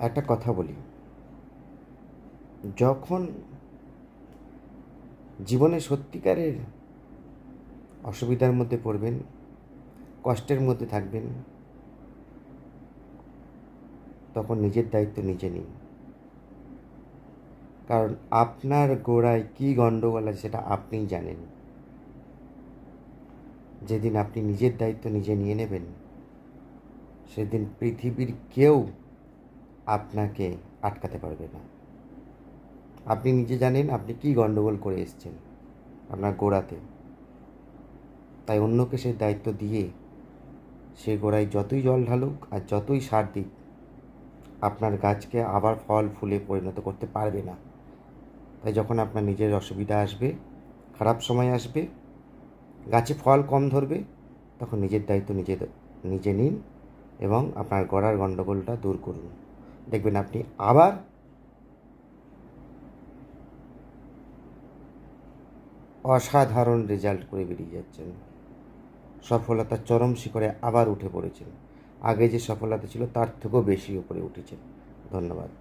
একটা কথা বলি, যখন জীবনে সত্যিকারের অসুবিধার মধ্যে পড়বেন, কষ্টের মধ্যে থাকবেন, তখন নিজের দায়িত্ব নিজে নিন। কারণ আপনার গোড়ায় কী গণ্ডগোল আছে সেটা আপনিই জানেন। যেদিন আপনি নিজের দায়িত্ব নিজে নিয়ে নেবেন, সেদিন পৃথিবীর কেউ আপনাকে আটকাতে পারবে না। আপনি নিজে জানেন আপনি কী গণ্ডগোল করে এসেছেন আপনার গোড়াতে। তাই অন্যকে সেই দায়িত্ব দিয়ে সে গোড়ায় যতই জল ঢালুক আর যতই সার দিক, আপনার গাছকে আবার ফল ফুলে পরিণত করতে পারবে না। তাই যখন আপনার নিজের অসুবিধা আসবে, খারাপ সময় আসবে, গাছে ফল কম ধরবে, তখন নিজের দায়িত্ব নিজে নিন এবং আপনার গোড়ার গণ্ডগোলটা দূর করুন। দেখবেন আপনি আবার অসাধারণ রেজাল্ট করে বেরিয়ে যাচ্ছেন। সফলতার চরম শিখরে আবার উঠে পড়েছেন। আগে যে সফলতা ছিল তার থেকেও বেশি উপরে উঠেছেন। ধন্যবাদ।